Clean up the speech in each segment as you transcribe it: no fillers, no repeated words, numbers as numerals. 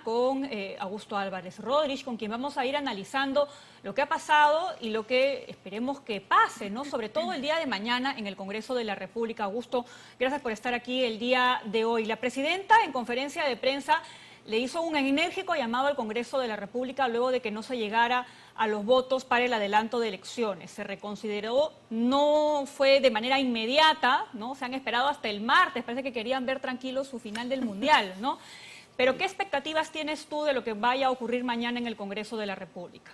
Con Augusto Álvarez Rodríguez, con quien vamos a ir analizando lo que ha pasado y lo que esperemos que pase, ¿no? Sobre todo el día de mañana en el Congreso de la República. Augusto, gracias por estar aquí el día de hoy. La presidenta, en conferencia de prensa, le hizo un enérgico llamado al Congreso de la República luego de que no se llegara a los votos para el adelanto de elecciones. Se reconsideró, no fue de manera inmediata, ¿no? Se han esperado hasta el martes, parece que querían ver tranquilo su final del Mundial, ¿no? Pero, ¿qué expectativas tienes tú de lo que vaya a ocurrir mañana en el Congreso de la República?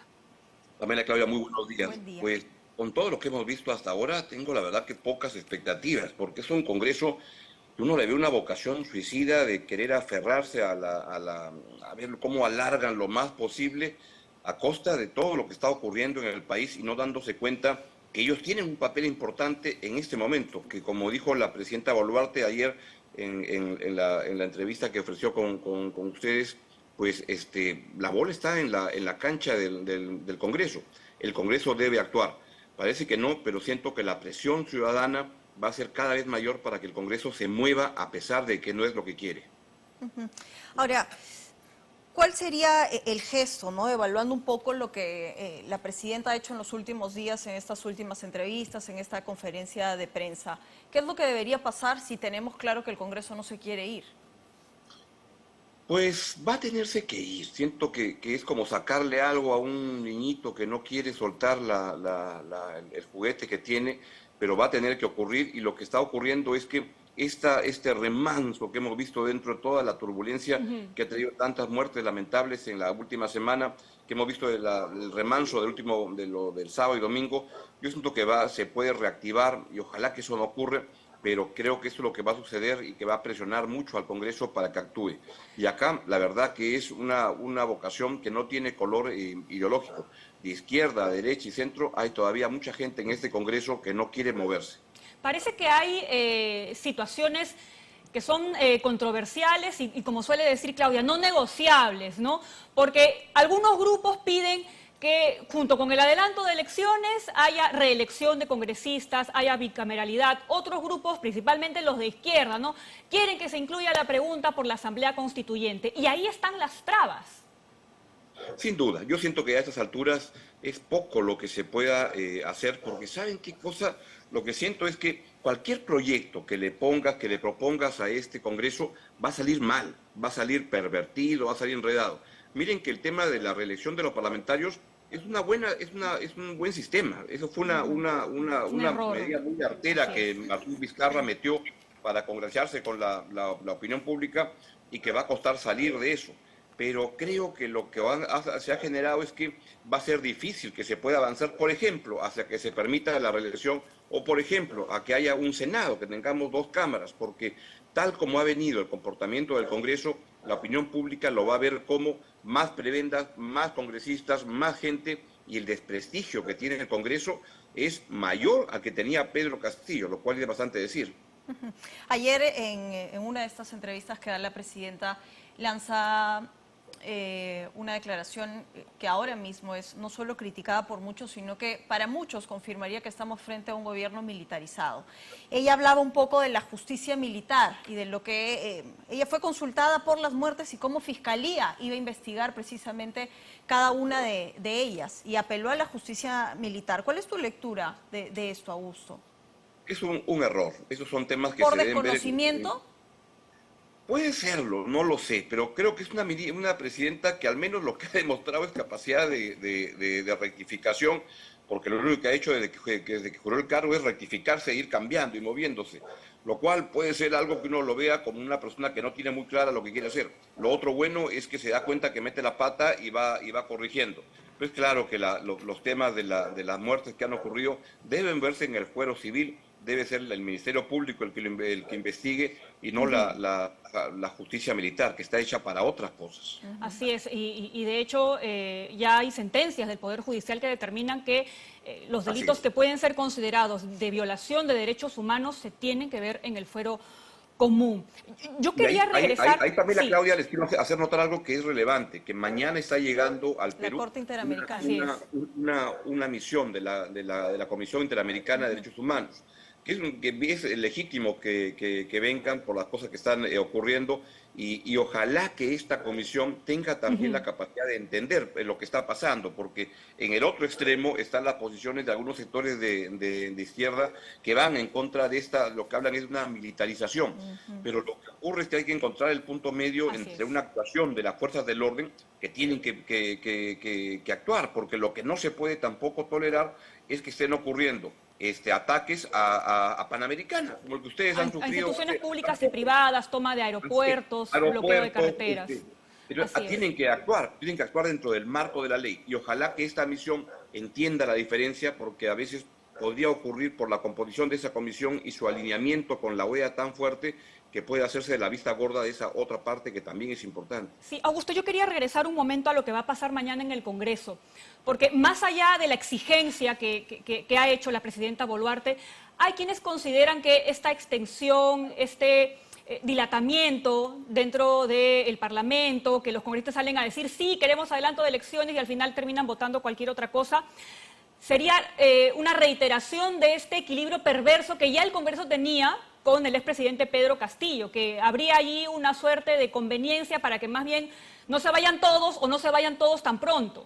Pamela, Claudia, muy buenos días. Buen día. Pues con todo lo que hemos visto hasta ahora, tengo la verdad que pocas expectativas, porque es un Congreso que uno le ve una vocación suicida de querer aferrarse a ver cómo alargan lo más posible a costa de todo lo que está ocurriendo en el país y no dándose cuenta que ellos tienen un papel importante en este momento, que como dijo la presidenta Boluarte ayer en la entrevista que ofreció con ustedes, pues la bola está en la cancha del Congreso. El Congreso debe actuar. Parece que no, pero siento que la presión ciudadana va a ser cada vez mayor para que el Congreso se mueva a pesar de que no es lo que quiere. Ahora, ¿cuál sería el gesto, ¿no? Evaluando un poco lo que la presidenta ha hecho en los últimos días, en estas últimas entrevistas, en esta conferencia de prensa. ¿Qué es lo que debería pasar si tenemos claro que el Congreso no se quiere ir? Pues va a tenerse que ir. Siento que es como sacarle algo a un niñito que no quiere soltar el juguete que tiene, pero va a tener que ocurrir, y lo que está ocurriendo es que este remanso que hemos visto dentro de toda la turbulencia que ha tenido tantas muertes lamentables en la última semana, que hemos visto el remanso del sábado y domingo, yo siento que se puede reactivar y ojalá que eso no ocurra, pero creo que eso es lo que va a suceder y que va a presionar mucho al Congreso para que actúe. Y acá la verdad que es una vocación que no tiene color ideológico. De izquierda, derecha y centro hay todavía mucha gente en este Congreso que no quiere moverse. Parece que hay situaciones que son controversiales y, como suele decir Claudia, no negociables, ¿no? Porque algunos grupos piden que junto con el adelanto de elecciones haya reelección de congresistas, haya bicameralidad. Otros grupos, principalmente los de izquierda, ¿no?, quieren que se incluya la pregunta por la Asamblea Constituyente. Y ahí están las trabas. Sin duda, yo siento que a estas alturas es poco lo que se pueda hacer, porque ¿saben qué cosa? Lo que siento es que cualquier proyecto que le propongas a este Congreso va a salir mal, va a salir pervertido, va a salir enredado. Miren que el tema de la reelección de los parlamentarios es un buen sistema. Eso fue una medida muy artera que Martín Vizcarra metió para congraciarse con la opinión pública y que va a costar salir de eso. Pero creo que lo que se ha generado es que va a ser difícil que se pueda avanzar, por ejemplo, hacia que se permita la reelección, o por ejemplo, a que haya un Senado, que tengamos dos cámaras, porque tal como ha venido el comportamiento del Congreso, la opinión pública lo va a ver como más prebendas, más congresistas, más gente, y el desprestigio que tiene el Congreso es mayor al que tenía Pedro Castillo, lo cual es bastante decir. Ayer, en una de estas entrevistas que da la presidenta, lanza una declaración que ahora mismo es no solo criticada por muchos, sino que para muchos confirmaría que estamos frente a un gobierno militarizado. Ella hablaba un poco de la justicia militar y de lo que ella fue consultada por las muertes y cómo Fiscalía iba a investigar precisamente cada una de ellas, y apeló a la justicia militar. ¿Cuál es tu lectura de esto, Augusto? Es un error. Esos son temas que ¿Por se deben ver. desconocimiento? Puede serlo, no lo sé, pero creo que es una presidenta que al menos lo que ha demostrado es capacidad de rectificación, porque lo único que ha hecho desde que juró el cargo es rectificarse e ir cambiando y moviéndose, lo cual puede ser algo que uno lo vea como una persona que no tiene muy clara lo que quiere hacer. Lo otro bueno es que se da cuenta que mete la pata y va corrigiendo. Pues claro que los temas de las muertes que han ocurrido deben verse en el fuero civil. Debe ser el Ministerio Público el que investigue y no la justicia militar, que está hecha para otras cosas. Así es, y de hecho ya hay sentencias del Poder Judicial que determinan que los delitos que pueden ser considerados de violación de derechos humanos se tienen que ver en el fuero común. Yo quería regresar... Ahí también, sí. Claudia, les quiero hacer notar algo que es relevante, que mañana está llegando al Perú la Corte Interamericana. una misión de la Comisión Interamericana de Derechos Humanos. que es legítimo que vengan por las cosas que están ocurriendo y ojalá que esta comisión tenga también la capacidad de entender lo que está pasando, porque en el otro extremo están las posiciones de algunos sectores de izquierda que van en contra de lo que hablan es una militarización, pero lo que ocurre es que hay que encontrar el punto medio Así entre es. una actuación de las fuerzas del orden que tienen que actuar, porque lo que no se puede tampoco tolerar es que estén ocurriendo ataques a Panamericana, como el que ustedes han A sufrido. instituciones públicas y privadas, toma de aeropuertos, bloqueo de carreteras. Pero Así es. tienen que actuar dentro del marco de la ley y ojalá que esta misión entienda la diferencia porque a veces podría ocurrir por la composición de esa comisión y su alineamiento con la OEA tan fuerte que puede hacerse de la vista gorda de esa otra parte que también es importante. Sí, Augusto, yo quería regresar un momento a lo que va a pasar mañana en el Congreso, porque más allá de la exigencia que ha hecho la presidenta Boluarte, hay quienes consideran que esta extensión, dilatamiento dentro del Parlamento, que los congresistas salen a decir sí, queremos adelanto de elecciones y al final terminan votando cualquier otra cosa, sería una reiteración de este equilibrio perverso que ya el Congreso tenía con el expresidente Pedro Castillo, que habría allí una suerte de conveniencia para que más bien no se vayan todos o no se vayan todos tan pronto.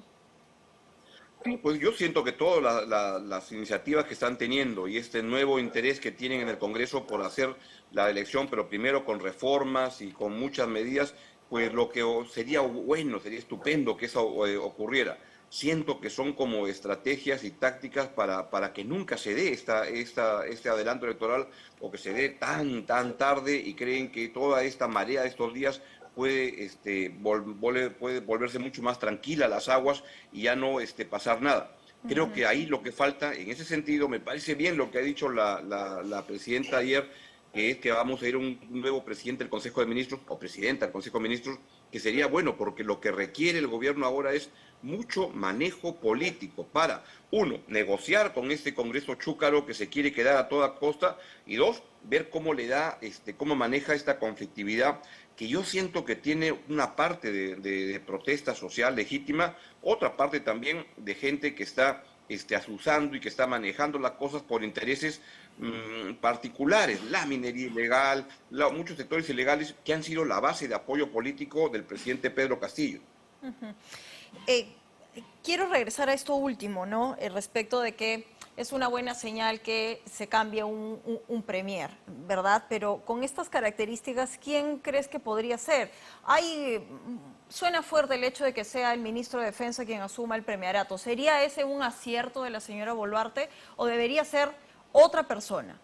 Pues yo siento que todas las iniciativas que están teniendo y este nuevo interés que tienen en el Congreso por hacer la elección, pero primero con reformas y con muchas medidas, pues lo que sería bueno, sería estupendo que eso ocurriera. Siento que son como estrategias y tácticas para que nunca se dé este adelanto electoral o que se dé tan tarde y creen que toda esta marea de estos días puede volverse mucho más tranquila las aguas y ya no pasar nada. Creo que ahí lo que falta, en ese sentido, me parece bien lo que ha dicho la presidenta ayer, que es que vamos a ir a un nuevo presidente del Consejo de Ministros, o presidenta del Consejo de Ministros, que sería bueno, porque lo que requiere el gobierno ahora es mucho manejo político para, uno, negociar con este Congreso chúcaro que se quiere quedar a toda costa, y dos, ver cómo le da, cómo maneja esta conflictividad, que yo siento que tiene una parte de protesta social legítima, otra parte también de gente que está asusando y que está manejando las cosas por intereses particulares, la minería ilegal, muchos sectores ilegales que han sido la base de apoyo político del presidente Pedro Castillo. Quiero regresar a esto último, ¿no? Respecto de que es una buena señal que se cambie un premier, ¿verdad? Pero con estas características, ¿quién crees que podría ser? Suena fuerte el hecho de que sea el ministro de Defensa quien asuma el premierato. ¿Sería ese un acierto de la señora Boluarte o debería ser otra persona?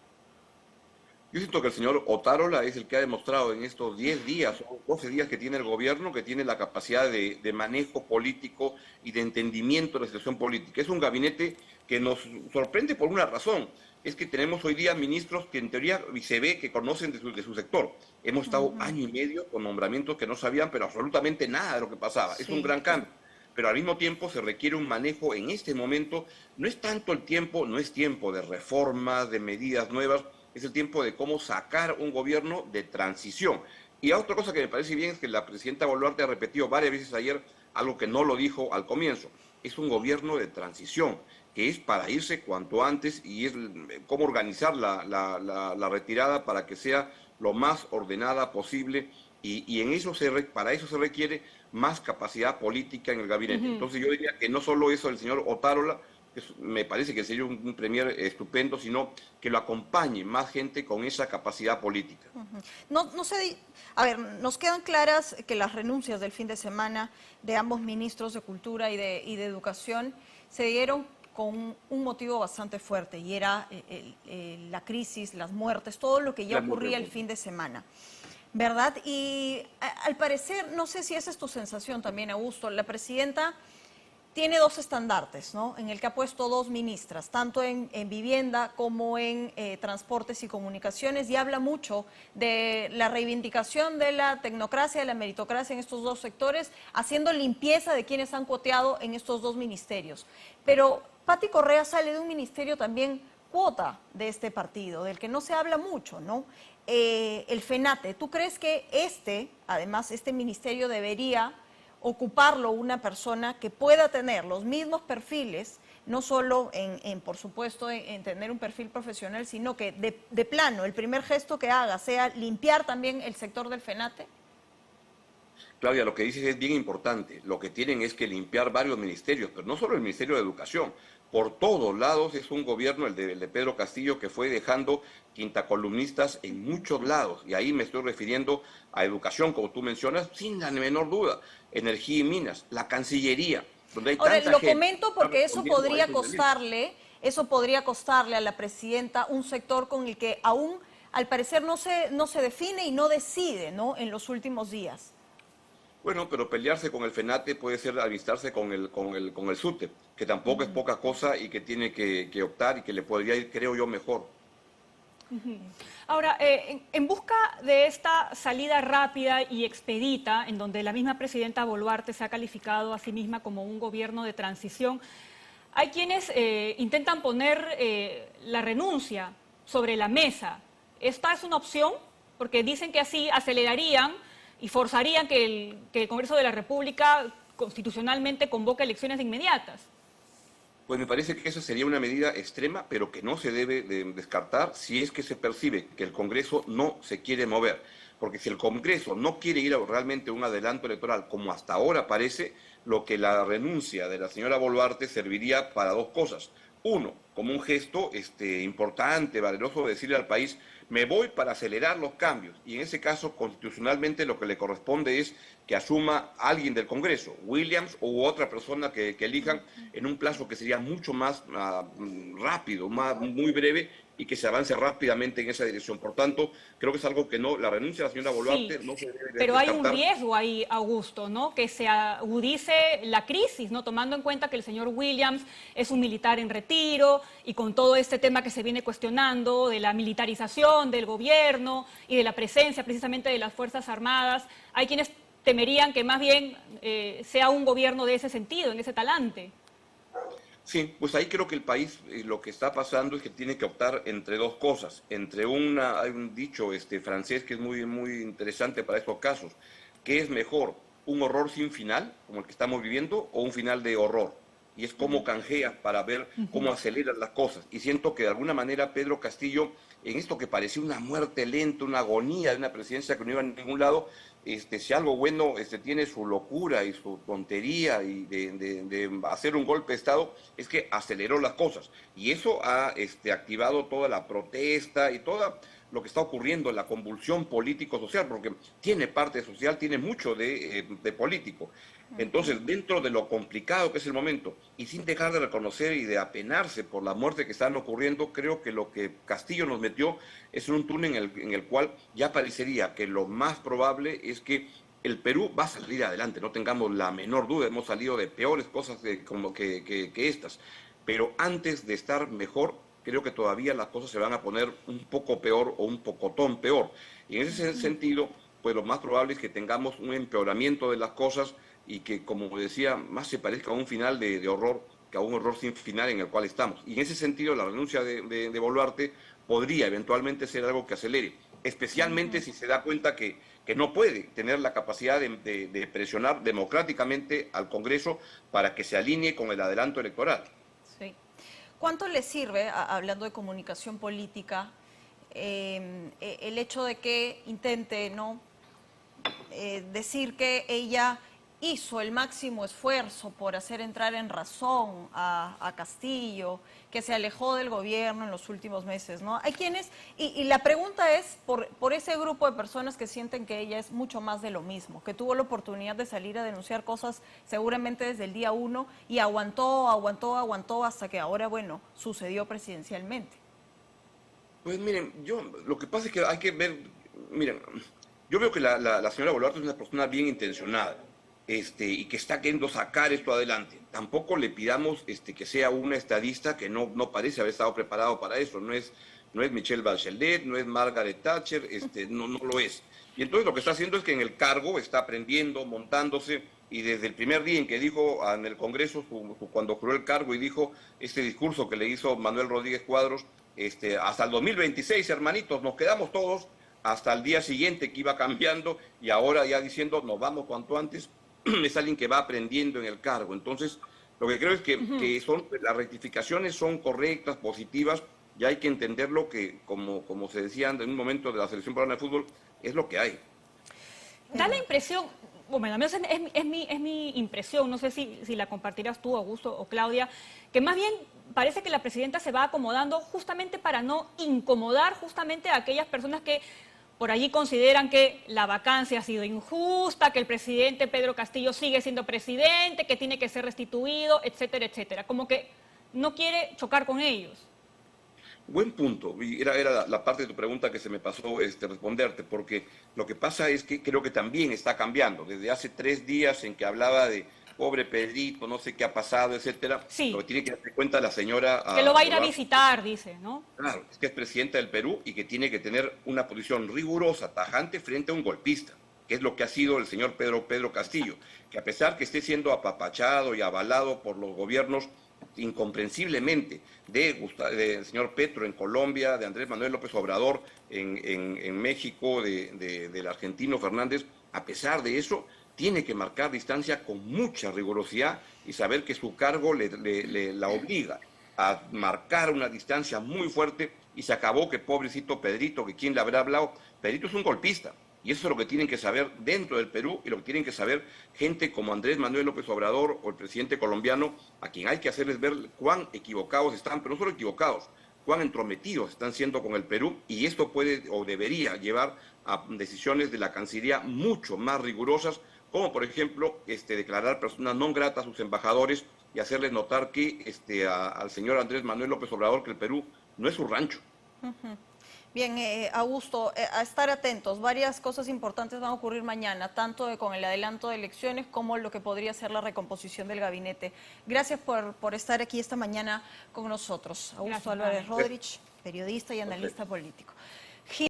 Yo siento que el señor Otárola es el que ha demostrado en estos 10 días o 12 días que tiene el gobierno que tiene la capacidad de manejo político y de entendimiento de la situación política. Es un gabinete que nos sorprende por una razón. Es que tenemos hoy día ministros que en teoría se ve que conocen de su sector. Hemos estado año y medio con nombramientos que no sabían, pero absolutamente nada de lo que pasaba. Sí. Es un gran cambio. Pero al mismo tiempo se requiere un manejo en este momento. No es tanto el tiempo, no es tiempo de reformas, de medidas nuevas, es el tiempo de cómo sacar un gobierno de transición. Y otra cosa que me parece bien es que la presidenta Boluarte ha repetido varias veces ayer algo que no lo dijo al comienzo. Es un gobierno de transición, que es para irse cuanto antes y es cómo organizar la retirada para que sea lo más ordenada posible y en eso para eso se requiere más capacidad política en el gabinete. Entonces yo diría que no solo eso del señor Otárola, me parece que sería un premier estupendo, sino que lo acompañe más gente con esa capacidad política. No sé, a ver, nos quedan claras que las renuncias del fin de semana de ambos ministros de Cultura y de Educación se dieron con un motivo bastante fuerte y era la crisis, las muertes, todo lo que ya ocurría el fin de semana, ¿verdad? Y al parecer, no sé si esa es tu sensación también, Augusto, la presidenta tiene dos estandartes, ¿no? En el que ha puesto dos ministras, tanto en vivienda como en transportes y comunicaciones, y habla mucho de la reivindicación de la tecnocracia, de la meritocracia en estos dos sectores, haciendo limpieza de quienes han cuoteado en estos dos ministerios. Pero Patty Correa sale de un ministerio también cuota de este partido, del que no se habla mucho, ¿no? El FENATE. ¿Tú crees que además, este ministerio debería ocuparlo una persona que pueda tener los mismos perfiles no solo por supuesto, en tener un perfil profesional, sino que de plano el primer gesto que haga sea limpiar también el sector del FENATE? Claudia, lo que dices es bien importante. Lo que tienen es que limpiar varios ministerios, pero no solo el Ministerio de Educación. Por todos lados es un gobierno, el de Pedro Castillo, que fue dejando quintacolumnistas en muchos lados. Y ahí me estoy refiriendo a educación, como tú mencionas, sin la menor duda. Energía y minas, la Cancillería, donde hay Ahora, tanta lo gente comento porque eso respondiendo a esos podría costarle a la presidenta un sector con el que aún, al parecer, no se define y no decide, ¿no?, en los últimos días. Bueno, pero pelearse con el FENATE puede ser alistarse con el SUTE, que tampoco es poca cosa y que tiene que optar y que le podría ir, creo yo, mejor. Ahora, en busca de esta salida rápida y expedita, en donde la misma presidenta Boluarte se ha calificado a sí misma como un gobierno de transición, hay quienes intentan poner la renuncia sobre la mesa. ¿Esta es una opción? Porque dicen que así acelerarían y forzarían que el Congreso de la República constitucionalmente convoque elecciones inmediatas. Pues me parece que esa sería una medida extrema, pero que no se debe de descartar si es que se percibe que el Congreso no se quiere mover. Porque si el Congreso no quiere ir realmente a un adelanto electoral, como hasta ahora parece, lo que la renuncia de la señora Boluarte serviría para dos cosas. Uno, como un gesto importante, valeroso, de decirle al país, me voy para acelerar los cambios. Y en ese caso, constitucionalmente, lo que le corresponde es que asuma alguien del Congreso, Williams u otra persona que elijan, en un plazo que sería mucho más rápido, muy breve, y que se avance rápidamente en esa dirección. Por tanto, creo que es algo que no, la renuncia de la señora Boluarte Sí, no se debe pero hay un descartar. riesgo ahí, Augusto, ¿no? Que se agudice la crisis, ¿no? Tomando en cuenta que el señor Williams es un militar en retiro y con todo este tema que se viene cuestionando de la militarización del gobierno y de la presencia precisamente de las Fuerzas Armadas, hay quienes temerían que más bien sea un gobierno de ese sentido, en ese talante. Sí, pues ahí creo que el país lo que está pasando es que tiene que optar entre dos cosas. Hay un dicho francés que es muy interesante para estos casos. ¿Qué es mejor? ¿Un horror sin final, como el que estamos viviendo, o un final de horror? Y es cómo canjea para ver cómo aceleran las cosas. Y siento que de alguna manera Pedro Castillo, en esto que parecía una muerte lenta, una agonía de una presidencia que no iba a ningún lado, si algo bueno tiene su locura y su tontería y de hacer un golpe de Estado, es que aceleró las cosas. Y eso ha activado toda la protesta y todo lo que está ocurriendo en la convulsión político-social, porque tiene parte social, tiene mucho de político. Entonces, dentro de lo complicado que es el momento, y sin dejar de reconocer y de apenarse por la muerte que están ocurriendo, creo que lo que Castillo nos metió es en un túnel en el cual ya parecería que lo más probable es que el Perú va a salir adelante, no tengamos la menor duda, hemos salido de peores cosas como que estas, pero antes de estar mejor, creo que todavía las cosas se van a poner un poco peor o un pocotón peor. Y en ese sentido, pues lo más probable es que tengamos un empeoramiento de las cosas y que, como decía, más se parezca a un final de horror que a un horror sin final en el cual estamos. Y en ese sentido, la renuncia de Boluarte podría eventualmente ser algo que acelere, especialmente si se da cuenta que no puede tener la capacidad de presionar democráticamente al Congreso para que se alinee con el adelanto electoral. Sí. ¿Cuánto le sirve, hablando de comunicación política, el hecho de que intente decir que ella hizo el máximo esfuerzo por hacer entrar en razón a Castillo, que se alejó del gobierno en los últimos meses, ¿no? Hay quienes, y la pregunta es por ese grupo de personas que sienten que ella es mucho más de lo mismo, que tuvo la oportunidad de salir a denunciar cosas seguramente desde el día 1 y aguantó hasta que ahora, bueno, sucedió presidencialmente. Pues miren, lo que pasa es que hay que ver, miren, yo veo que la señora Boluarte es una persona bien intencionada. Y que está queriendo sacar esto adelante. Tampoco le pidamos que sea una estadista que no parece haber estado preparado para eso. No es Michelle Bachelet, no es Margaret Thatcher, no lo es. Y entonces lo que está haciendo es que en el cargo está aprendiendo, montándose, y desde el primer día en que dijo en el Congreso, cuando juró el cargo y dijo este discurso que le hizo Manuel Rodríguez Cuadros, hasta el 2026, hermanitos, nos quedamos todos, hasta el día siguiente que iba cambiando, y ahora ya diciendo, nos vamos cuanto antes, es alguien que va aprendiendo en el cargo. Entonces, Lo que creo es que las rectificaciones son correctas, positivas, y hay que entenderlo que, como se decía en un momento de la selección peruana de fútbol, es lo que hay. Da la impresión, bueno, al menos es mi impresión, no sé si la compartirás tú, Augusto o Claudia, que más bien parece que la presidenta se va acomodando justamente para no incomodar justamente a aquellas personas que por allí consideran que la vacancia ha sido injusta, que el presidente Pedro Castillo sigue siendo presidente, que tiene que ser restituido, etcétera, etcétera. Como que no quiere chocar con ellos. Buen punto, y era la parte de tu pregunta que se me pasó responderte, porque lo que pasa es que creo que también está cambiando. Desde hace 3 días en que hablaba de pobre Pedrito, no sé qué ha pasado, etcétera, Sí. lo que tiene que darse cuenta la señora... Que lo va a ir a Bolaños, visitar, dice, ¿no? claro, es que es presidenta del Perú y que tiene que tener una posición rigurosa, tajante frente a un golpista, que es lo que ha sido el señor Pedro Castillo, que a pesar que esté siendo apapachado y avalado por los gobiernos incomprensiblemente del señor Petro en Colombia, de Andrés Manuel López Obrador en México, del argentino Fernández, a pesar de eso, tiene que marcar distancia con mucha rigurosidad y saber que su cargo la obliga a marcar una distancia muy fuerte, y se acabó que pobrecito Pedrito, que quién le habrá hablado, Pedrito es un golpista. Y eso es lo que tienen que saber dentro del Perú y lo que tienen que saber gente como Andrés Manuel López Obrador o el presidente colombiano, a quien hay que hacerles ver cuán equivocados están, pero no solo equivocados, cuán entrometidos están siendo con el Perú, y esto puede o debería llevar a decisiones de la Cancillería mucho más rigurosas, como por ejemplo declarar personas non gratas a sus embajadores y hacerles notar que al señor Andrés Manuel López Obrador que el Perú no es su rancho. Bien, Augusto, a estar atentos. Varias cosas importantes van a ocurrir mañana, tanto con el adelanto de elecciones como lo que podría ser la recomposición del gabinete. Gracias por estar aquí esta mañana con nosotros. Augusto Gracias, Álvarez Vane. Rodríguez, periodista y analista político.